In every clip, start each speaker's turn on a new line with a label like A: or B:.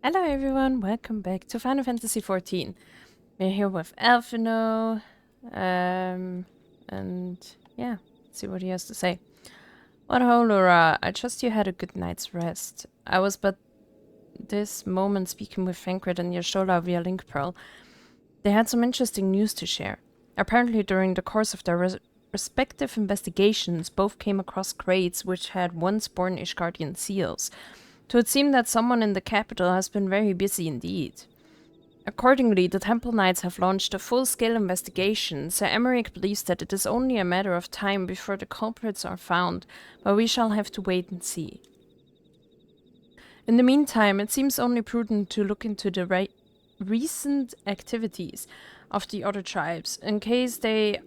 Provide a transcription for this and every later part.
A: Hello everyone, welcome back to Final Fantasy XIV. We're here with Elfino, and yeah, let's see what he has to say. What ho, Laura, I trust you had a good night's rest. I was but this moment speaking with Fankred and Yashola via Link Pearl. They had some interesting news to share. Apparently during the course of their respective investigations, both came across crates which had once borne Ishgardian seals. So it seemed that someone in the capital has been very busy indeed. Accordingly, the Temple Knights have launched a full-scale investigation. Sir Emmerich believes that it is only a matter of time before the culprits are found, but we shall have to wait and see. In the meantime, it seems only prudent to look into the recent activities of the other tribes, in case they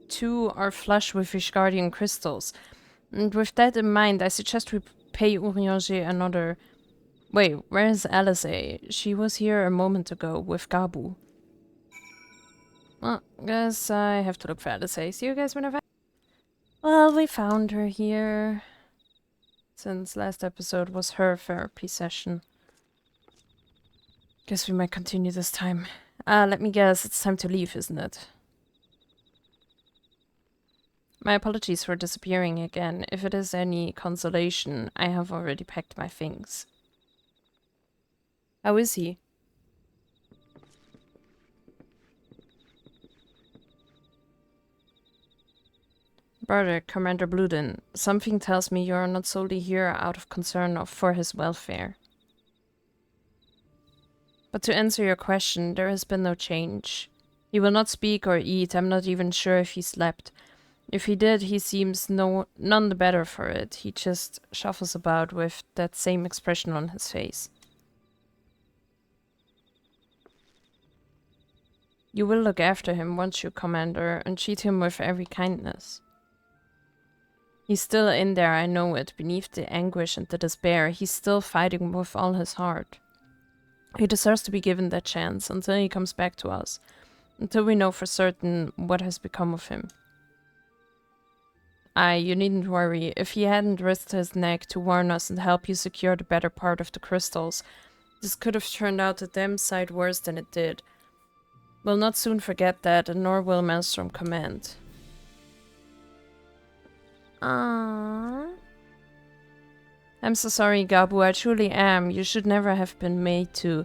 A: too are flush with Ishgardian crystals. And with that in mind, I suggest we pay Urianger another... Wait, where's Alice? She was here a moment ago with Gabu. Well, guess I have to look for Alice. See you guys whenever. Well, we found her here. Since last episode was her therapy session. Guess we might continue this time. Let me guess, it's time to leave, isn't it? My apologies for disappearing again. If it is any consolation, I have already packed my things. How is he? Brother, Commander Bluden, something tells me you are not solely here out of concern for his welfare. But to answer your question, there has been no change. He will not speak or eat. I'm not even sure if he slept. If he did, he seems none the better for it. He just shuffles about with that same expression on his face. You will look after him, won't you, Commander, and treat him with every kindness. He's still in there, I know it. Beneath the anguish and the despair, he's still fighting with all his heart. He deserves to be given that chance until he comes back to us. Until we know for certain what has become of him. Aye, you needn't worry. If he hadn't risked his neck to warn us and help you secure the better part of the crystals, this could have turned out a damn sight worse than it did. We'll not soon forget that, and nor will Maelstrom Command. Aww. I'm so sorry, Gabu, I truly am. You should never have been made to,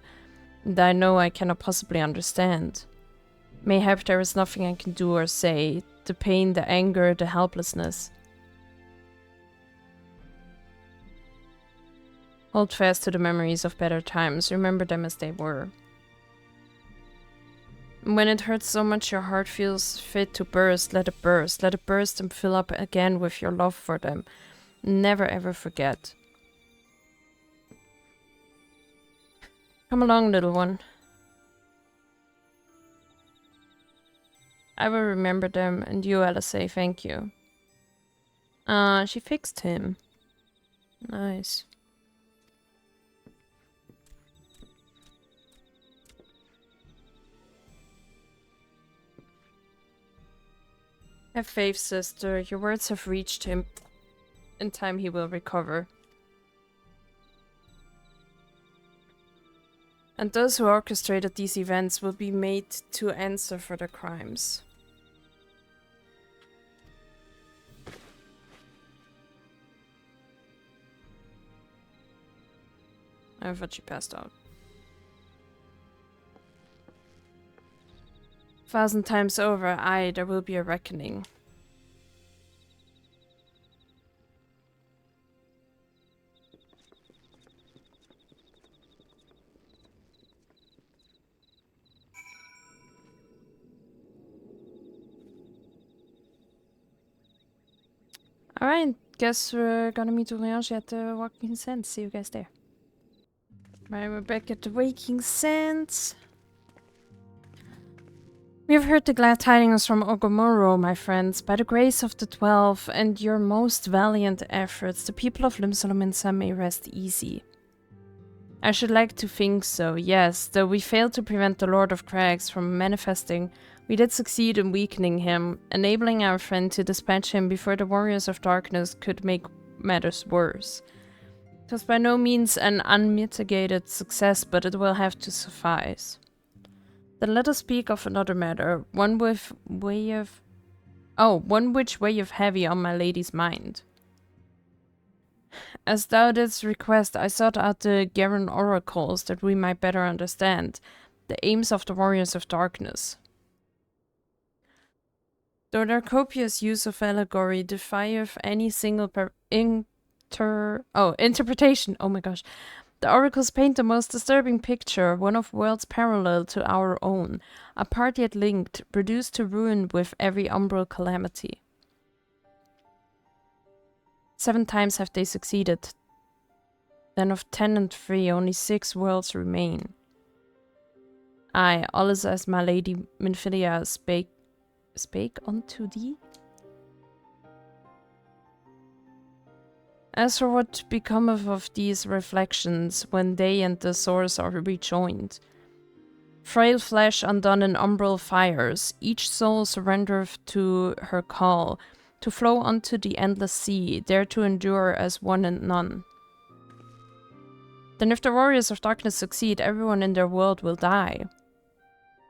A: and I know I cannot possibly understand. Mayhap there is nothing I can do or say. The pain, the anger, the helplessness. Hold fast to the memories of better times. Remember them as they were. When it hurts so much your heart feels fit to burst, let it burst. Let it burst and fill up again with your love for them. Never ever forget. Come along, little one. I will remember them, and you, Alice, thank you. She fixed him. Nice. Have faith, sister. Your words have reached him. In time he will recover. And those who orchestrated these events will be made to answer for their crimes. I thought she passed out. 1,000 times over, aye, there will be a reckoning. Alright, guess we're gonna meet Urianger at the Waking Sands. See you guys there. Right, we're back at the Waking Sands. We have heard the glad tidings from Ogomoro, my friends. By the grace of the 12 and your most valiant efforts, the people of Limsolominsa may rest easy. I should like to think so, yes. Though we failed to prevent the Lord of Crags from manifesting, we did succeed in weakening him, enabling our friend to dispatch him before the Warriors of Darkness could make matters worse. It was by no means an unmitigated success, but it will have to suffice. Then let us speak of another matter, one which weigheth heavy on my lady's mind. As thou didst request, I sought out the Garen oracles that we might better understand the aims of the warriors of darkness. Though their copious use of allegory defieth any single interpretation, oh my gosh, the oracles paint the most disturbing picture, one of worlds parallel to our own, apart yet linked, reduced to ruin with every umbral calamity. 7 times have they succeeded. Then of 10 and 3, only 6 worlds remain. Aye, all is as my lady Minfilia spake unto thee? As for what becometh of these reflections when they and the source are rejoined? Frail flesh undone in umbral fires, each soul surrendereth to her call, to flow unto the endless sea, there to endure as one and none. Then if the warriors of darkness succeed, everyone in their world will die.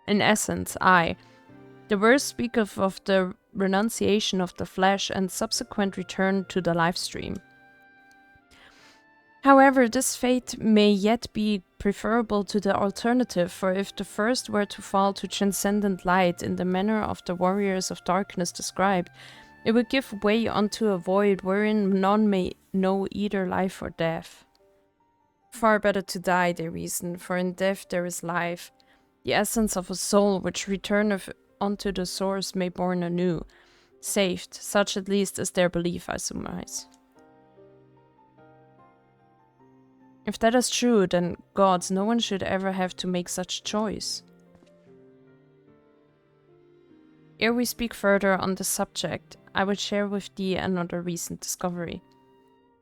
A: In essence, aye. The verse speaketh of the renunciation of the flesh and subsequent return to the life stream. However, this fate may yet be preferable to the alternative, for if the first were to fall to transcendent light in the manner of the warriors of darkness described, it would give way unto a void wherein none may know either life or death. Far better to die, they reason, for in death there is life, the essence of a soul which returneth unto the source may born anew, saved, such at least is their belief, I surmise. If that is true, then gods, no one should ever have to make such choice. Ere we speak further on the subject, I would share with thee another recent discovery.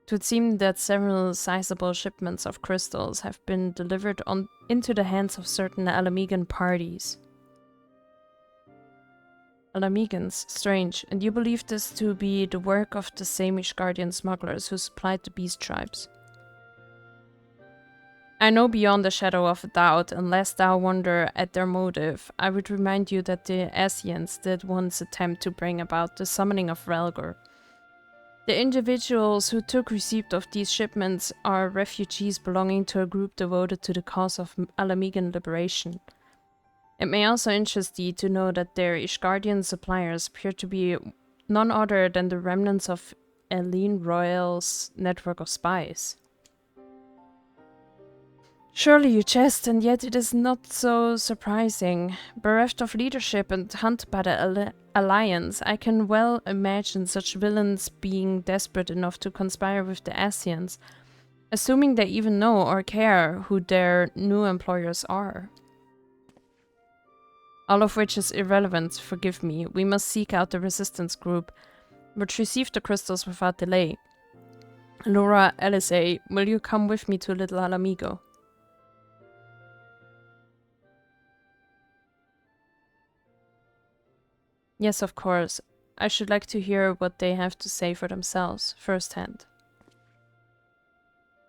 A: It would seem that several sizable shipments of crystals have been delivered into the hands of certain Alamegan parties. Alamegans, strange, and you believe this to be the work of the same Ishgardian smugglers who supplied the beast tribes. I know beyond a shadow of a doubt, unless thou wonder at their motive, I would remind you that the Asians did once attempt to bring about the summoning of Relgor. The individuals who took receipt of these shipments are refugees belonging to a group devoted to the cause of Alamegan liberation. It may also interest thee to know that their Ishgardian suppliers appear to be none other than the remnants of Eileen Royal's network of spies. Surely you jest, and yet it is not so surprising. Bereft of leadership and hunted by the Alliance, I can well imagine such villains being desperate enough to conspire with the Asians, assuming they even know or care who their new employers are. All of which is irrelevant, forgive me. We must seek out the resistance group, but receive the crystals without delay. Laura, LSA, will you come with me to Little Alamigo? Yes, of course. I should like to hear what they have to say for themselves, firsthand.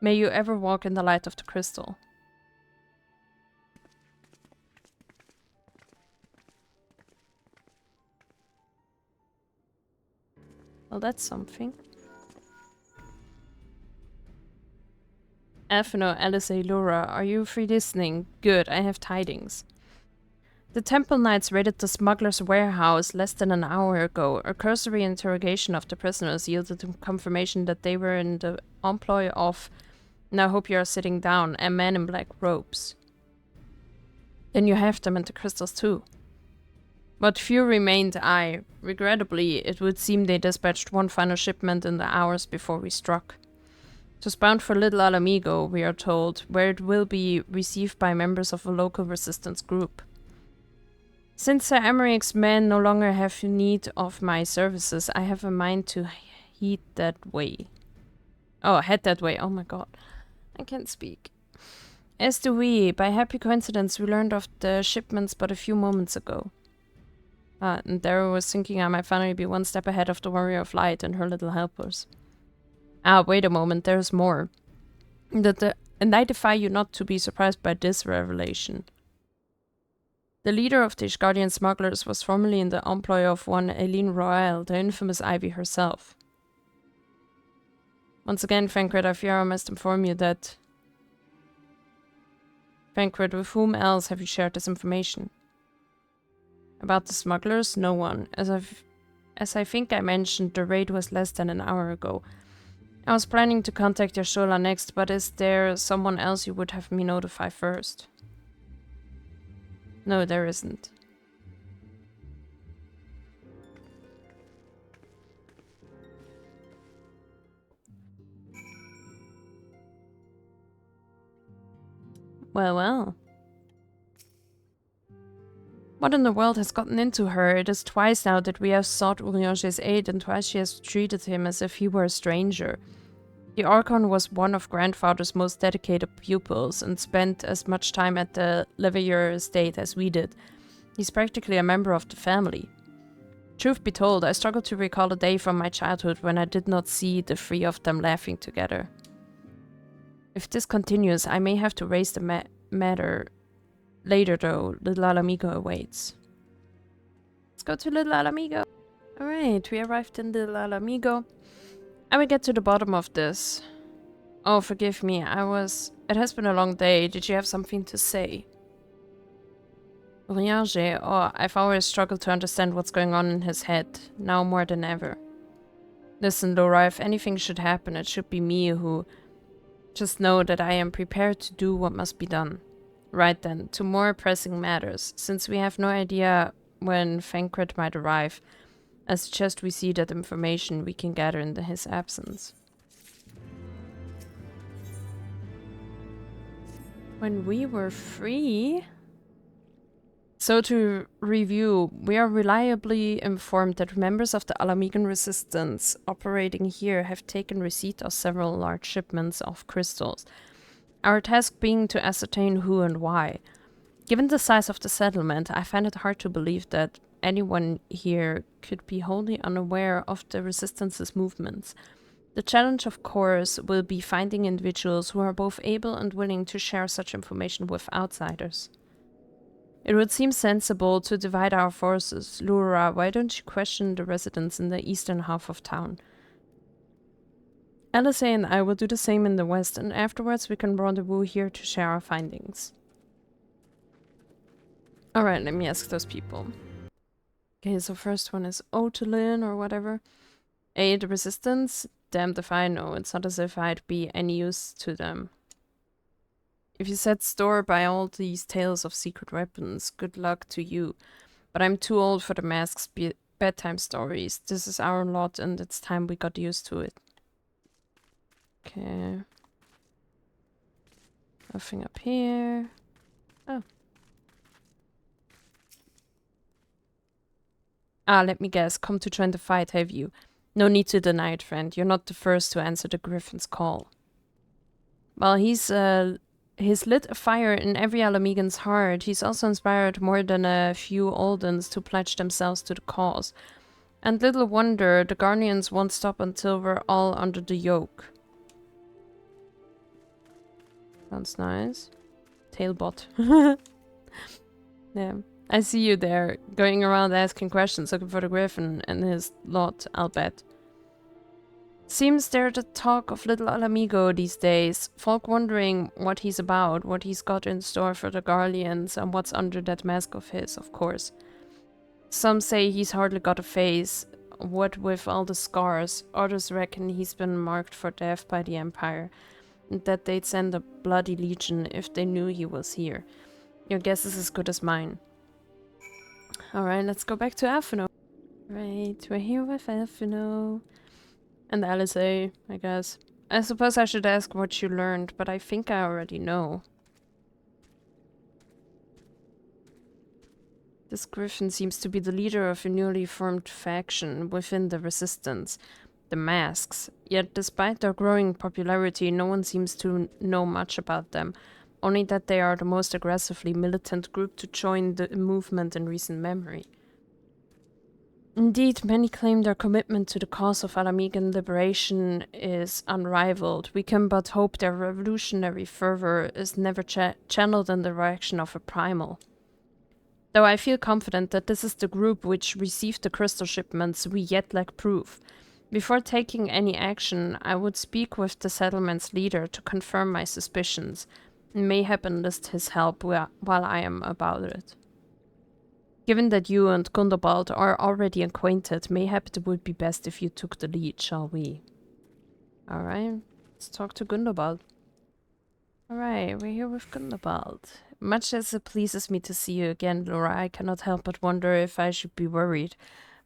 A: May you ever walk in the light of the crystal. Well, that's something. Aphino, LSA, Laura, are you free listening? Good, I have tidings. The Temple Knights raided the smuggler's warehouse less than an hour ago. A cursory interrogation of the prisoners yielded confirmation that they were in the employ of, and I hope you are sitting down, a man in black robes. Then you have them and the crystals too. But few remained, aye. Regrettably, it would seem they dispatched one final shipment in the hours before we struck. It was bound for Little Alamigo, we are told, where it will be received by members of a local resistance group. Since Sir Emeric's men no longer have need of my services, I have a mind to head that way. Oh my god. I can't speak. As do we. By happy coincidence, we learned of the shipments but a few moments ago. And Darrow was thinking I might finally be one step ahead of the Warrior of Light and her little helpers. Wait a moment, there's more. And I defy you not to be surprised by this revelation. The leader of the Ishgardian smugglers was formerly in the employ of one Eileen Royale, the infamous Ivy herself. Once again, Fancred, I fear I must inform you that... Fancred, with whom else have you shared this information? About the smugglers? No one. As I think I mentioned, the raid was less than an hour ago. I was planning to contact your Shola next, but is there someone else you would have me notify first? No, there isn't. Well, well. What in the world has gotten into her? It is twice now that we have sought Urianger's aid, and twice she has treated him as if he were a stranger. The Archon was one of Grandfather's most dedicated pupils, and spent as much time at the Leveilleur estate as we did. He's practically a member of the family. Truth be told, I struggle to recall a day from my childhood when I did not see the three of them laughing together. If this continues, I may have to raise the matter later, though. Little Alamigo awaits. Let's go to Little Alamigo. Alright, we arrived in Little Alamigo. I will get to the bottom of this. Oh, forgive me, it has been a long day. Did you have something to say? Urianger, oh, I've always struggled to understand what's going on in his head, now more than ever. Listen, Laura, if anything should happen, it should be me who... Just know that I am prepared to do what must be done. Right then, to more pressing matters. Since we have no idea when Fancred might arrive, I suggest we see that information we can gather in his absence. When we were free... So to review, we are reliably informed that members of the Alamigan resistance operating here have taken receipt of several large shipments of crystals. Our task being to ascertain who and why. Given the size of the settlement, I find it hard to believe that anyone here could be wholly unaware of the resistance's movements. The challenge, of course, will be finding individuals who are both able and willing to share such information with outsiders. It would seem sensible to divide our forces. Lura, why don't you question the residents in the eastern half of town? LSA and I will do the same in the west, and afterwards we can rendezvous here to share our findings. Alright, let me ask those people. Okay, so first one is Otolin or whatever. A, the resistance? Damned if I know. It's not as if I'd be any use to them. If you set store by all these tales of secret weapons, good luck to you. But I'm too old for the mask's bedtime stories. This is our lot and it's time we got used to it. Okay. Nothing up here. Oh. Ah, let me guess. Come to join the fight, have you? No need to deny it, friend. You're not the first to answer the Griffin's call. Well, he's lit a fire in every Alamigan's heart. He's also inspired more than a few Oldens to pledge themselves to the cause. And little wonder the Guardians won't stop until we're all under the yoke. Sounds nice. Tailbot. Yeah. I see you there, going around asking questions, looking for the Griffin and his lot, I'll bet. Seems they're the talk of little Alamigo these days. Folk wondering what he's about, what he's got in store for the Guardians, and what's under that mask of his, of course. Some say he's hardly got a face, what with all the scars. Others reckon he's been marked for death by the Empire, and that they'd send a bloody legion if they knew he was here. Your guess is as good as mine. Alright, let's go back to Alphino. Right, we're here with Alphino. And LSA, I guess. I suppose I should ask what you learned, but I think I already know. This Griffin seems to be the leader of a newly formed faction within the Resistance, the Masks. Yet despite their growing popularity, no one seems to know much about them, only that they are the most aggressively militant group to join the movement in recent memory. Indeed, many claim their commitment to the cause of Alamigan liberation is unrivaled. We can but hope their revolutionary fervor is never channeled in the direction of a primal. Though I feel confident that this is the group which received the crystal shipments, we yet lack proof. Before taking any action, I would speak with the settlement's leader to confirm my suspicions, and mayhap enlist his help while I am about it. Given that you and Gundobald are already acquainted, mayhap it would be best if you took the lead, shall we? Alright, let's talk to Gundobald. Alright, we're here with Gundobald. Much as it pleases me to see you again, Laura, I cannot help but wonder if I should be worried.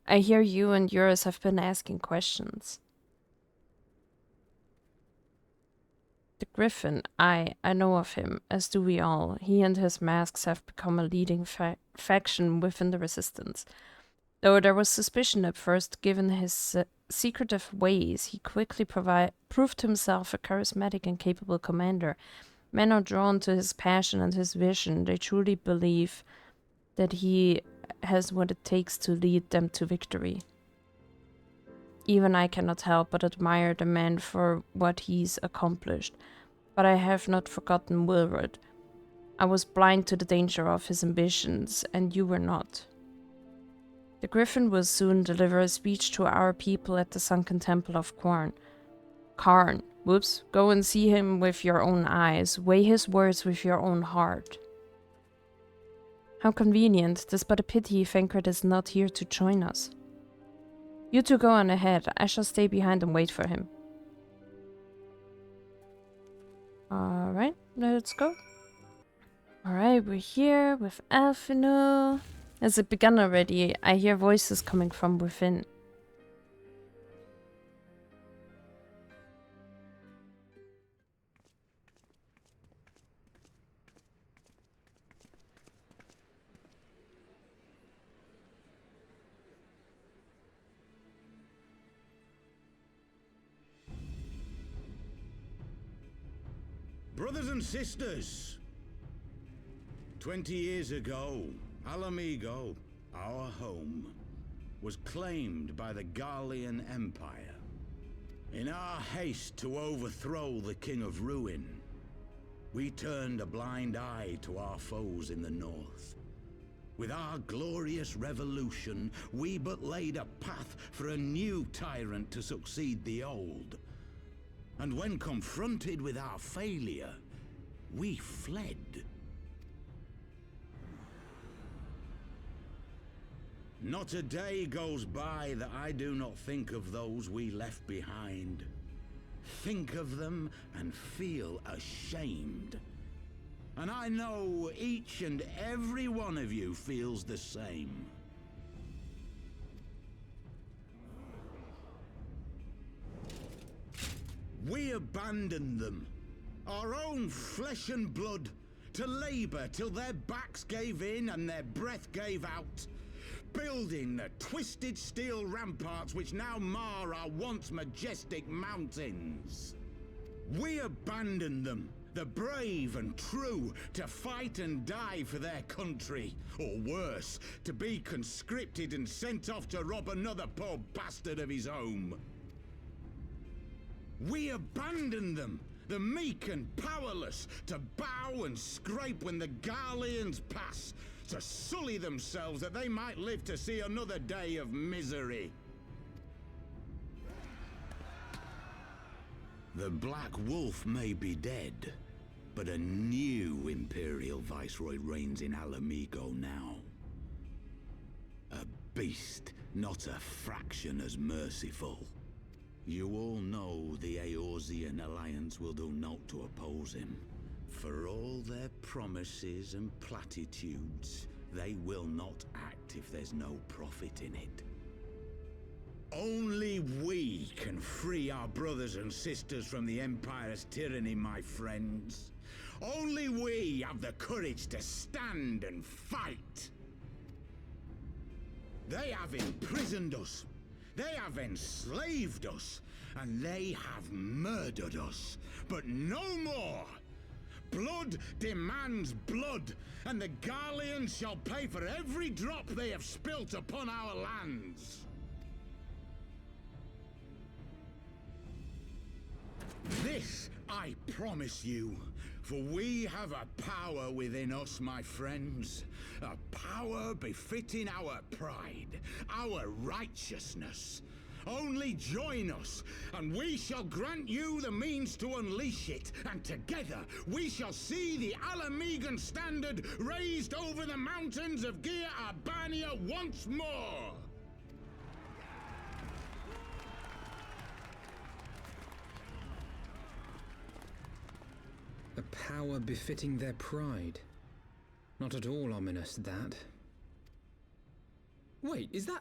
A: I hear you and yours have been asking questions. The Griffin, I know of him, as do we all. He and his masks have become a leading faction within the Resistance. Though there was suspicion at first, given his secretive ways, he quickly proved himself a charismatic and capable commander. Men are drawn to his passion and his vision. They truly believe that he has what it takes to lead them to victory. Even I cannot help but admire the man for what he's accomplished. But I have not forgotten Wilred. I was blind to the danger of his ambitions, and you were not. The Griffin will soon deliver a speech to our people at the sunken temple of Karn. Whoops. Go and see him with your own eyes. Weigh his words with your own heart. How convenient. 'Tis but a pity Fenkred is not here to join us. You two go on ahead. I shall stay behind and wait for him. Alright, let's go. Alright, we're here with Alphino. Has it begun already? I hear voices coming from within.
B: Brothers and sisters, 20 years ago, Alamigo, our home, was claimed by the Garlean Empire. In our haste to overthrow the King of Ruin, we turned a blind eye to our foes in the north. With our glorious revolution, we but laid a path for a new tyrant to succeed the old. And when confronted with our failure, we fled. Not a day goes by that I do not think of those we left behind. Think of them and feel ashamed. And I know each and every one of you feels the same. We abandoned them, our own flesh and blood, to labor till their backs gave in and their breath gave out, building the twisted steel ramparts which now mar our once majestic mountains. We abandoned them, the brave and true, to fight and die for their country, or worse, to be conscripted and sent off to rob another poor bastard of his home. We abandoned them, the meek and powerless, to bow and scrape when the Garleans pass, to sully themselves that they might live to see another day of misery. The Black Wolf may be dead, but a new Imperial Viceroy reigns in Alamigo now. A beast, not a fraction as merciful. You all know the Eorzean Alliance will do naught to oppose him. For all their promises and platitudes, they will not act if there's no profit in it. Only we can free our brothers and sisters from the Empire's tyranny, my friends. Only we have the courage to stand and fight. They have imprisoned us. They have enslaved us, and they have murdered us, but no more! Blood demands blood, and the Garleans shall pay for every drop they have spilt upon our lands. This I promise you, for we have a power within us, my friends. A power befitting our pride, our righteousness. Only join us, and we shall grant you the means to unleash it, and together we shall see the Alamegan standard raised over the mountains of Gia Arbania once more!
C: A power befitting their pride. Not at all ominous, that. Wait, is that...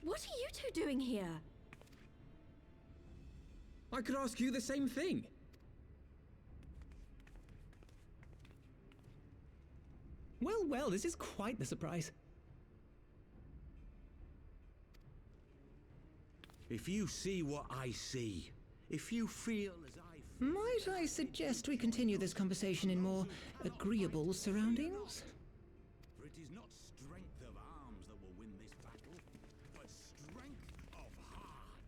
D: What are you two doing here?
C: I could ask you the same thing.
E: Well, well, this is quite the surprise.
B: If you see what I see, if you feel as I feel...
E: Might I suggest we continue this conversation in more agreeable surroundings?
B: For it is not strength of arms that will win this battle, but strength of heart.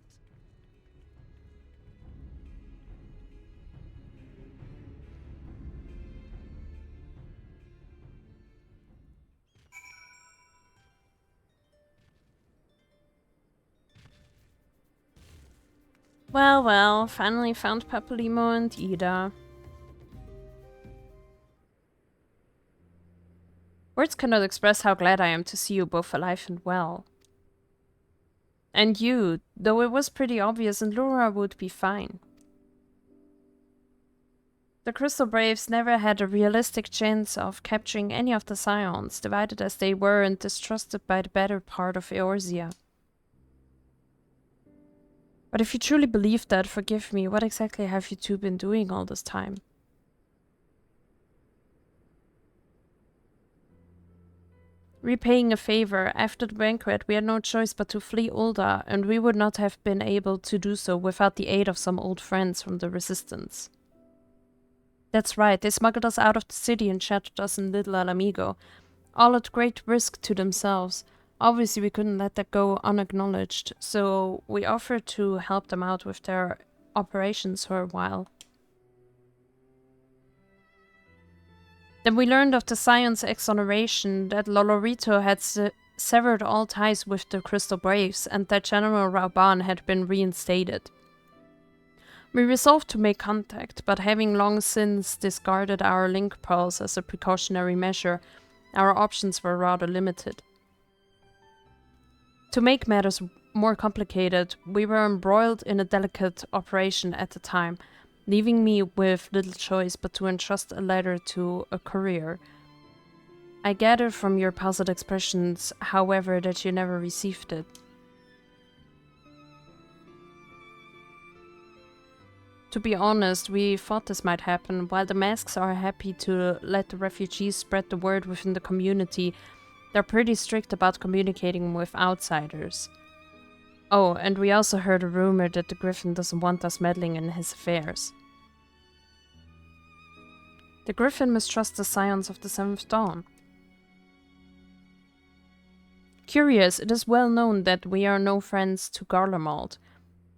A: Well, well, finally found Papalymo and Yda. Words cannot express how glad I am to see you both alive and well. And you, though it was pretty obvious and Laura would be fine. The Crystal Braves never had a realistic chance of capturing any of the Scions, divided as they were and distrusted by the better part of Eorzea. But if you truly believe that, forgive me, what exactly have you two been doing all this time? Repaying a favor. After the banquet, we had no choice but to flee Ul'dah, and we would not have been able to do so without the aid of some old friends from the Resistance. That's right, they smuggled us out of the city and sheltered us in Little Alamigo, all at great risk to themselves. Obviously, we couldn't let that go unacknowledged, so we offered to help them out with their operations for a while. Then we learned of the Scion's exoneration, that Lolorito had severed all ties with the Crystal Braves, and that General Rauban had been reinstated. We resolved to make contact, but having long since discarded our link pearls as a precautionary measure, our options were rather limited. To make matters more complicated, we were embroiled in a delicate operation at the time, leaving me with little choice but to entrust a letter to a courier. I gather from your puzzled expressions, however, that you never received it. To be honest, we thought this might happen. While the masks are happy to let the refugees spread the word within the community, they're pretty strict about communicating with outsiders. Oh, and we also heard a rumor that the Griffin doesn't want us meddling in his affairs. The Griffin mistrusts the Scions of the Seventh Dawn. Curious, it is well known that we are no friends to Garlemald.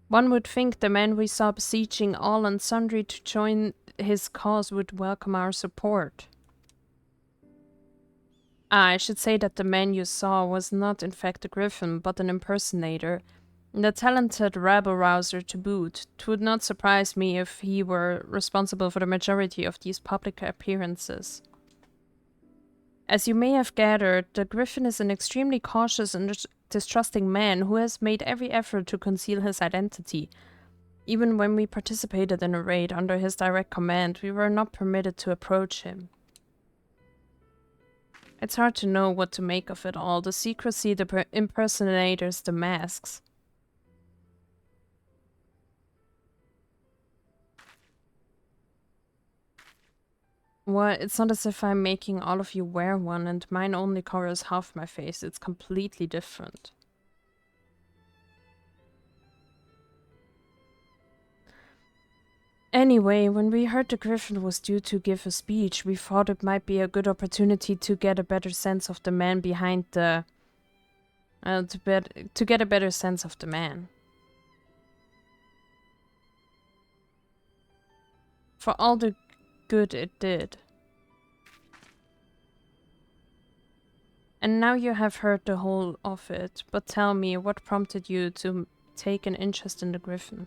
A: One would think the man we saw beseeching all and sundry to join his cause would welcome our support. I should say that the man you saw was not in fact a Griffin, but an impersonator, and a talented rabble-rouser to boot. 'Twould not surprise me if he were responsible for the majority of these public appearances. As you may have gathered, the Griffin is an extremely cautious and distrusting man who has made every effort to conceal his identity. Even when we participated in a raid under his direct command, we were not permitted to approach him. It's hard to know what to make of it all, the secrecy, the impersonators, the masks. Well, it's not as if I'm making all of you wear one and mine only covers half my face, it's completely different. Anyway, when we heard the Griffin was due to give a speech, we thought it might be a good opportunity to get a better sense of the man behind the... to get a better sense of the man. For all the good it did. And now you have heard the whole of it, but tell me, what prompted you to take an interest in the Griffin?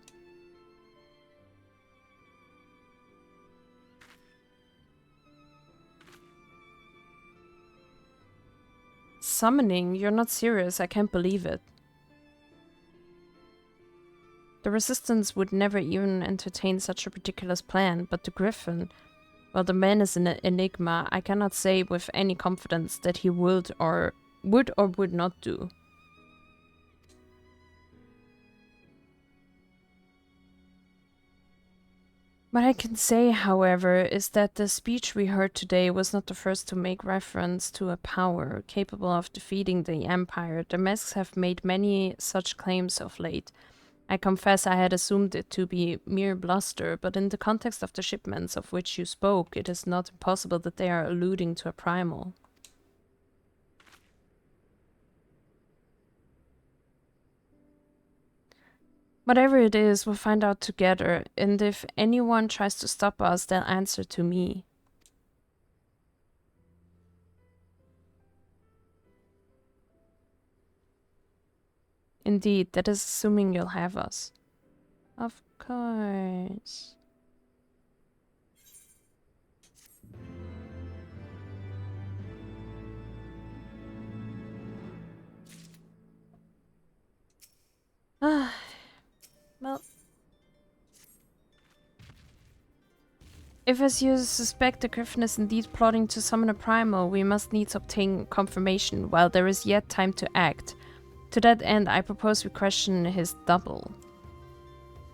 A: Summoning? You're not serious, I can't believe it. The Resistance would never even entertain such a ridiculous plan, but the Griffin... Well, the man is an enigma. I cannot say with any confidence that he would or would not do. What I can say, however, is that the speech we heard today was not the first to make reference to a power capable of defeating the Empire. The masks have made many such claims of late. I confess I had assumed it to be mere bluster, but in the context of the shipments of which you spoke, it is not impossible that they are alluding to a primal. Whatever it is, we'll find out together, and if anyone tries to stop us, they'll answer to me. Indeed, that is assuming you'll have us. Of course. Well... If, as you suspect, the Griffin is indeed plotting to summon a primal, we must needs obtain confirmation while there is yet time to act. To that end, I propose we question his double.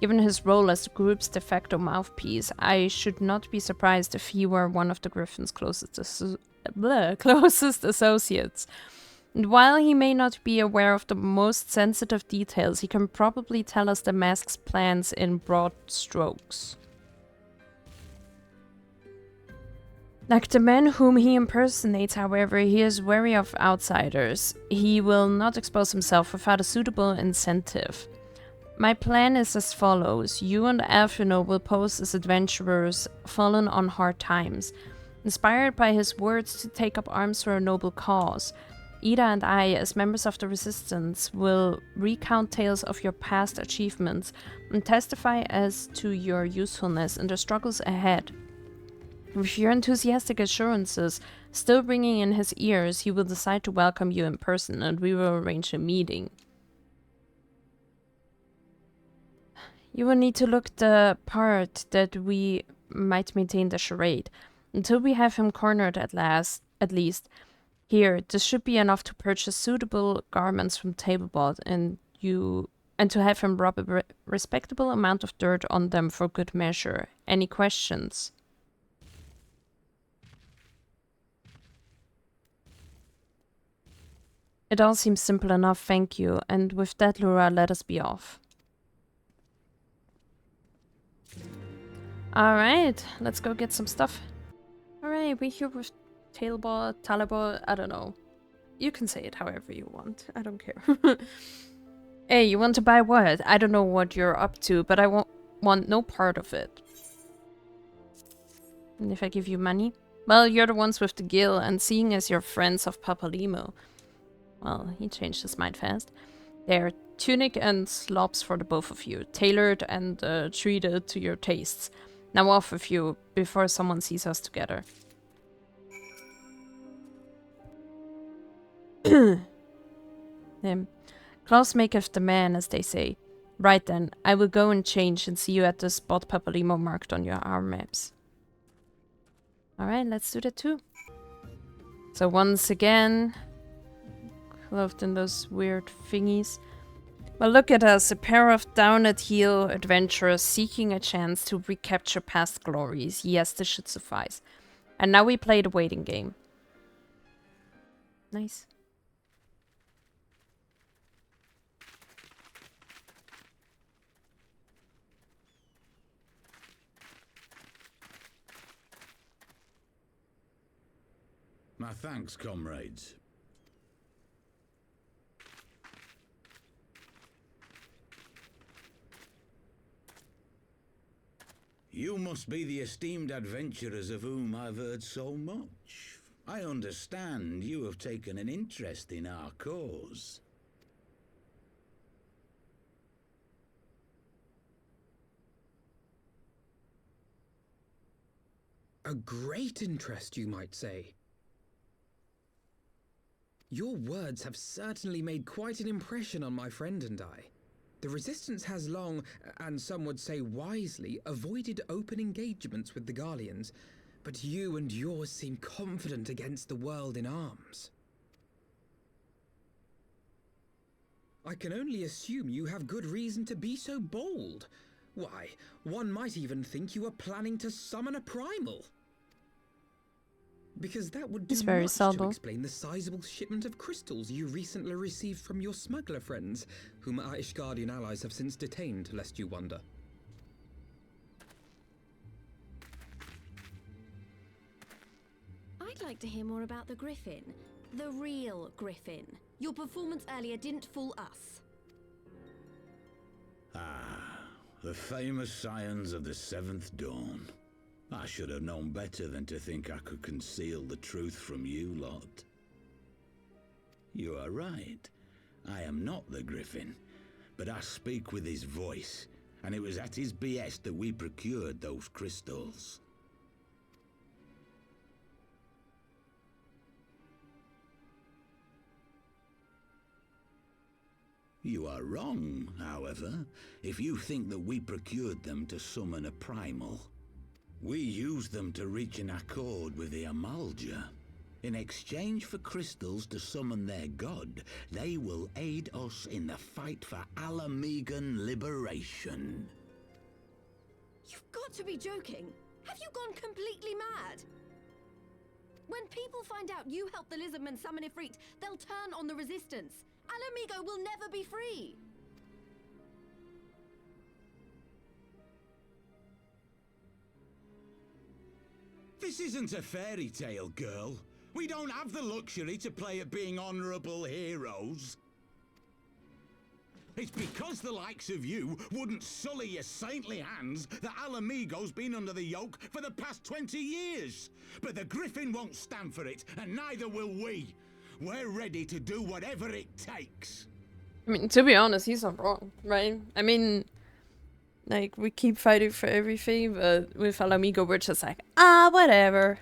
A: Given his role as the group's de facto mouthpiece, I should not be surprised if he were one of the Griffin's closest associates. And while he may not be aware of the most sensitive details, he can probably tell us the mask's plans in broad strokes. Like the man whom he impersonates, however, he is wary of outsiders. He will not expose himself without a suitable incentive. My plan is as follows. You and Alphino will pose as adventurers fallen on hard times. Inspired by his words to take up arms for a noble cause, Yda and I, as members of the Resistance, will recount tales of your past achievements and testify as to your usefulness in the struggles ahead. With your enthusiastic assurances still ringing in his ears, he will decide to welcome you in person, and we will arrange a meeting. You will need to look the part that we might maintain the charade. Until we have him cornered at least. Here, this should be enough to purchase suitable garments from Tablebot, and to have him rub a respectable amount of dirt on them for good measure. Any questions? It all seems simple enough, thank you. And with that, Laura, let us be off. Alright, let's go get some stuff. Alright, we're here with Talabot, I don't know. You can say it however you want, I don't care. Hey, you want to buy what? I don't know what you're up to, but I want no part of it. And if I give you money? Well, you're the ones with the gill, and seeing as you're friends of Papalymo. Well, he changed his mind fast. There, tunic and slops for the both of you, tailored and treated to your tastes. Now off with you, before someone sees us together. Clothes maketh the man, as they say. Right then, I will go and change and see you at the spot Papalymo marked on your arm maps. Alright, let's do that too. So once again... clothed in those weird thingies. Well, look at us, a pair of down-at-heel adventurers seeking a chance to recapture past glories. Yes, this should suffice. And now we play the waiting game. Nice.
B: My thanks, comrades. You must be the esteemed adventurers of whom I've heard so much. I understand you have taken an interest in our cause.
C: A great interest, you might say. Your words have certainly made quite an impression on my friend and I. The Resistance has long, and some would say wisely, avoided open engagements with the Garleans, but you and yours seem confident against the world in arms. I can only assume you have good reason to be so bold. Why, one might even think you are planning to summon a primal. Because that would do
A: It's very
C: much to
A: subtle.
C: explain the sizable shipment of crystals you recently received from your smuggler friends, whom our Ishgardian allies have since detained, lest you wonder.
D: I'd like to hear more about the Griffin. The real Griffin. Your performance earlier didn't fool us.
B: Ah, the famous scions of the Seventh Dawn. I should have known better than to think I could conceal the truth from you lot. You are right. I am not the Griffin, but I speak with his voice, and it was at his behest that we procured those crystals. You are wrong, however, if you think that we procured them to summon a primal. We used them to reach an accord with the Amalja. In exchange for crystals to summon their god, they will aid us in the fight for Alamegan liberation.
D: You've got to be joking. Have you gone completely mad? When people find out you helped the Lizardmen summon Ifrit, they'll turn on the Resistance. Alamigo will never be free.
B: This isn't a fairy tale, girl. We don't have the luxury to play at being honorable heroes. It's because the likes of you wouldn't sully your saintly hands that Alamigo's been under the yoke for the past 20 years. But the Griffin won't stand for it, and neither will we. We're ready to do whatever it takes.
A: I mean, to be honest, he's not wrong, right? I mean, like, we keep fighting for everything, but with Alamigo, we're just like, whatever.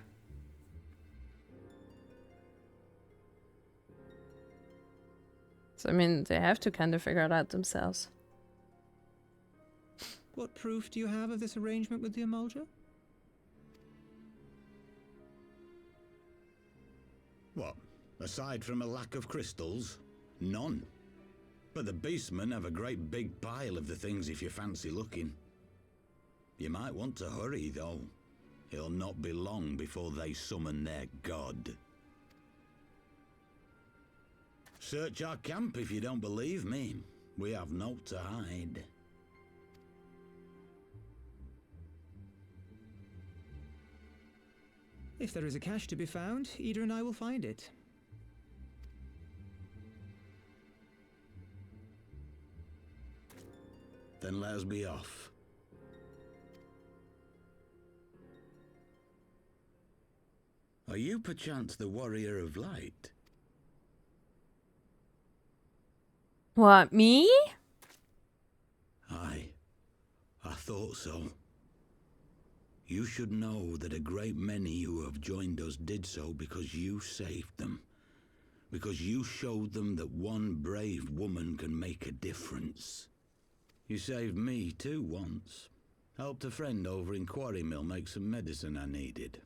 A: So, I mean, they have to kind of figure it out themselves.
E: What proof do you have of this arrangement with the Amalja?
B: What? Aside from a lack of crystals? None. But the beastmen have a great big pile of the things if you fancy looking. You might want to hurry, though. It'll not be long before they summon their god. Search our camp if you don't believe me. We have naught to hide.
E: If there is a cache to be found, Yda and I will find it.
B: Then let us be off. Are you perchance the Warrior of Light?
A: What, me?
B: Aye, I thought so. You should know that a great many who have joined us did so because you saved them. Because you showed them that one brave woman can make a difference. You saved me too once. Helped a friend over in Quarry Mill make some medicine I needed.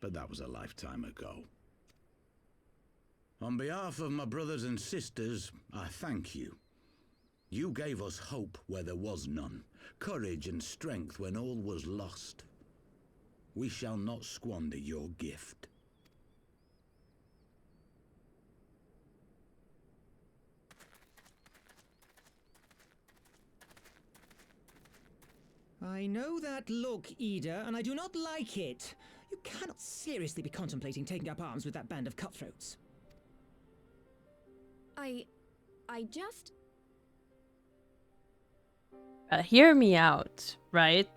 B: But that was a lifetime ago. On behalf of my brothers and sisters, I thank you. You gave us hope where there was none, courage and strength when all was lost. We shall not squander your gift.
E: I know that look, Yda, and I do not like it. You cannot seriously be contemplating taking up arms with that band of cutthroats.
D: I just...
A: Hear me out, right?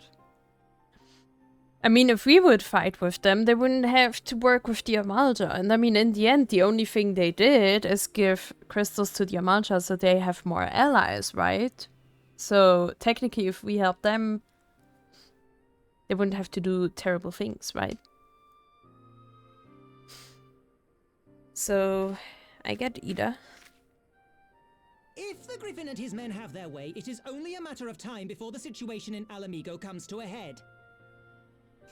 A: I mean, if we would fight with them, they wouldn't have to work with the Amalja. And I mean, in the end, the only thing they did is give crystals to the Amalja so they have more allies, right? So, technically, if we help them, they wouldn't have to do terrible things, right? So, I get Yda.
E: If the Griffin and his men have their way, it is only a matter of time before the situation in Alamigo comes to a head.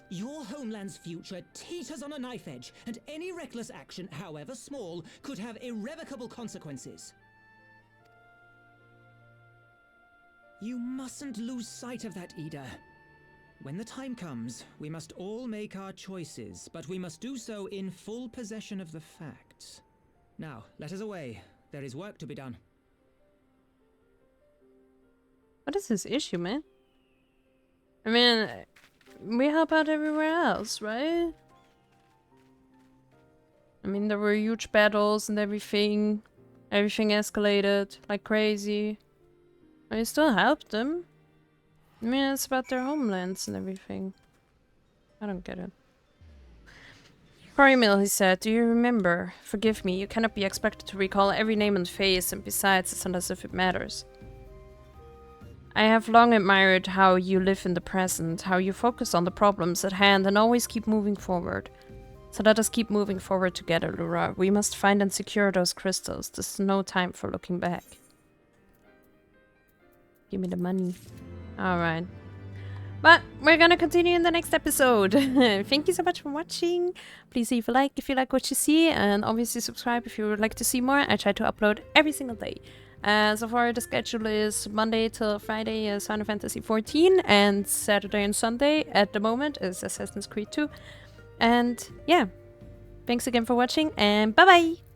E: Your homeland's future teeters on a knife edge, and any reckless action, however small, could have irrevocable consequences. You mustn't lose sight of that, Yda. When the time comes, we must all make our choices, but we must do so in full possession of the facts. Now, let us away. There is work to be done.
A: What is his issue, man? I mean, we help out everywhere else, right? I mean, there were huge battles and everything. Everything escalated like crazy. I still helped them. I mean, it's about their homelands and everything. I don't get it. Papalymo, he said, do you remember? Forgive me, you cannot be expected to recall every name and face, and besides, it's not as if it matters. I have long admired how you live in the present, how you focus on the problems at hand and always keep moving forward. So let us keep moving forward together, Lura. We must find and secure those crystals. This is no time for looking back. Give me the money. Alright. But we're gonna continue in the next episode. Thank you so much for watching. Please leave a like if you like what you see, and obviously subscribe if you would like to see more. I try to upload every single day. So far the schedule is Monday till Friday is Final Fantasy XIV, and Saturday and Sunday at the moment is Assassin's Creed 2. And yeah, thanks again for watching, and bye bye!